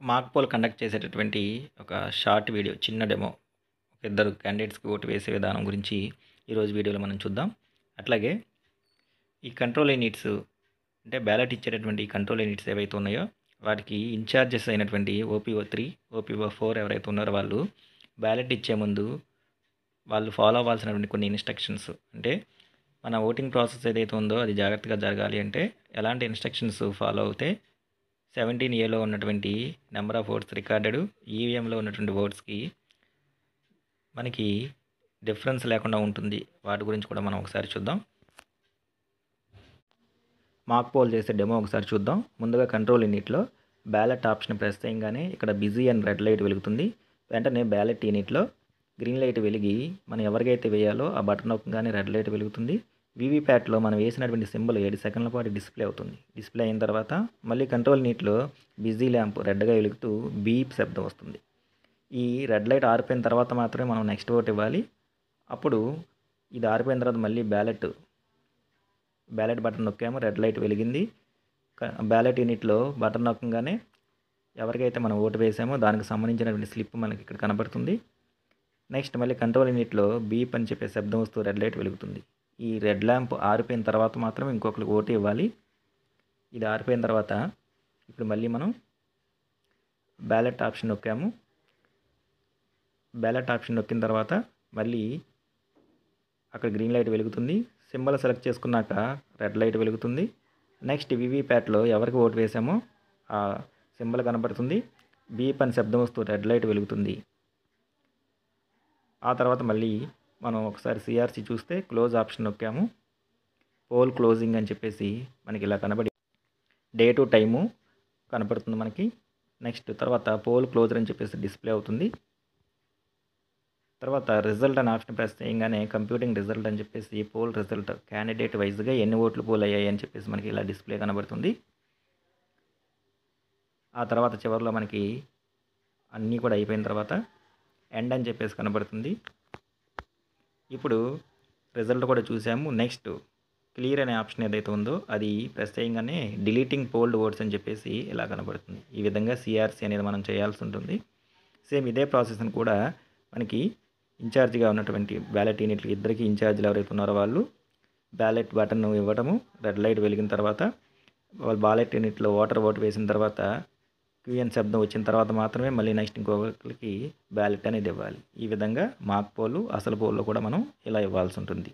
Mock poll conduct చేసేటటువంటి ఒక short video, చిన్న డెమో, ఒక ఇద్దరు క్యాండిడేట్స్కి ఓటు వేసే విధానం గురించి ఈరోజు వీడియోలో మనం చూద్దాం. అట్లాగే ఈ కంట్రోల్ యూనిట్స్ అంటే బ్యాలెట్ ఇచ్చేటటువంటి కంట్రోల్ యూనిట్స్ ఏవైతే ఉన్నాయో వాటికి ఇన్ఛార్జెస్ అయినటువంటి ఓపీఓ3, ఓపీఓ4 ఎవరైతే ఉన్నారో వాళ్ళు బ్యాలెట్ ఇచ్చే ముందు వాళ్ళు ఫాలో అవ్వాల్సినటువంటి కొన్ని ఇన్స్ట్రక్షన్స్, అంటే మన ఓటింగ్ ప్రాసెస్ ఏదైతే ఉందో అది జాగ్రత్తగా జరగాలి అంటే ఎలాంటి ఇన్స్ట్రక్షన్స్ ఫాలో అవుతే 17Aలో ఉన్నటువంటి నెంబర్ ఆఫ్ ఓట్స్ రికార్డెడ్, ఈవీఎంలో ఉన్నటువంటి ఓట్స్కి మనకి డిఫరెన్స్ లేకుండా ఉంటుంది. వాటి గురించి కూడా మనం ఒకసారి చూద్దాం. మాక్ పోల్ చేసే డెమో ఒకసారి చూద్దాం. ముందుగా కంట్రోల్ యూనిట్లో బ్యాలెట్ ఆప్షన్ ప్రెస్ చేయగానే ఇక్కడ బిజీ అండ్ రెడ్ లైట్ వెలుగుతుంది. వెంటనే బ్యాలెట్ యూనిట్లో గ్రీన్ లైట్ వెలిగి మనం ఎవరికైతే వేయాలో ఆ బటన్ నొక్కగానే రెడ్ లైట్ వెలుగుతుంది. వీవీప్యాట్లో మనం వేసినటువంటి సింబల్ 7 సెకండ్ల పాటు డిస్ప్లే అవుతుంది. డిస్ప్లే అయిన తర్వాత మళ్ళీ కంట్రోల్ యూనిట్లో బిజీ ల్యాంప్ రెడ్గా వెలుగుతూ బీప్ శబ్దం వస్తుంది. ఈ రెడ్ లైట్ ఆరిపోయిన తర్వాత మాత్రమే మనం నెక్స్ట్ ఓట్ ఇవ్వాలి. అప్పుడు ఇది ఆరిపోయిన తర్వాత మళ్ళీ బ్యాలెట్ బటన్ నొక్కాము, రెడ్ లైట్ వెలిగింది. బ్యాలెట్ యూనిట్లో బటన్ నొక్కగానే ఎవరికైతే మనం ఓటు వేసామో దానికి సంబంధించినటువంటి స్లిప్ మనకి ఇక్కడ కనబడుతుంది. నెక్స్ట్ మళ్ళీ కంట్రోల్ యూనిట్లో బీప్ అని చెప్పే శబ్దం వస్తూ రెడ్ లైట్ వెలుగుతుంది. ఈ రెడ్ ల్యాంప్ ఆరిపోయిన తర్వాత మాత్రం ఇంకొకరికి ఓటు ఇవ్వాలి. ఇది ఆరిపోయిన తర్వాత ఇప్పుడు మళ్ళీ మనం బ్యాలెట్ ఆప్షన్ నొక్కాము. బ్యాలెట్ ఆప్షన్ నొక్కిన తర్వాత మళ్ళీ అక్కడ గ్రీన్ లైట్ వెలుగుతుంది. సింబల్ సెలెక్ట్ చేసుకున్నాక రెడ్ లైట్ వెలుగుతుంది. నెక్స్ట్ వీవీప్యాట్లో ఎవరికి ఓటు వేసామో ఆ సింబల్ కనబడుతుంది. బీప్ అని శబ్దం వస్తూ రెడ్ లైట్ వెలుగుతుంది. ఆ తర్వాత మళ్ళీ మనం ఒకసారి సిఆర్సి చూస్తే క్లోజ్ ఆప్షన్ నొక్కాము. పోల్ క్లోజింగ్ అని చెప్పేసి మనకి ఇలా కనబడి డే టు టైము కనపడుతుంది మనకి. నెక్స్ట్ తర్వాత పోల్ క్లోజర్ అని చెప్పేసి డిస్ప్లే అవుతుంది. తర్వాత రిజల్ట్ అని ఆప్షన్ ప్రెస్ చేయగానే కంప్యూటింగ్ రిజల్ట్ అని చెప్పేసి పోల్ రిజల్ట్ క్యాండిడేట్ వైజ్గా ఎన్ని ఓట్లు పోల్ అయ్యాయి అని చెప్పేసి మనకి ఇలా డిస్ప్లే కనబడుతుంది. ఆ తర్వాత చివరిలో మనకి అన్నీ కూడా అయిపోయిన తర్వాత ఎండ్ అని చెప్పేసి కనబడుతుంది. ఇప్పుడు రిజల్ట్ కూడా చూసాము. నెక్స్ట్ క్లియర్ అనే ఆప్షన్ ఏదైతే ఉందో అది ప్రెస్ చేయగానే డిలీటింగ్ పోల్డ్ ఓట్స్ అని చెప్పేసి ఇలా కనబడుతుంది. ఈ విధంగా సిఆర్సి అనేది మనం చేయాల్సి ఉంటుంది. సేమ్ ఇదే ప్రాసెస్ని కూడా మనకి ఇన్ఛార్జిగా ఉన్నటువంటి బ్యాలెట్ యూనిట్లు ఇద్దరికి ఇన్ఛార్జీలు ఎవరైతే ఉన్నారో వాళ్ళు బ్యాలెట్ బటన్ ఇవ్వడము, రెడ్ లైట్ వెలిగిన తర్వాత వాళ్ళు బ్యాలెట్ యూనిట్లో ఓటు వేసిన తర్వాత క్యూఎన్ శబ్దం వచ్చిన తర్వాత మాత్రమే మళ్ళీ నెక్స్ట్ ఇంకొకరికి బ్యాలెట్ అనేది ఇవ్వాలి. ఈ విధంగా మాక్ పోలు అసలు పోల్లో కూడా మనం ఇలా ఇవ్వాల్సి ఉంటుంది.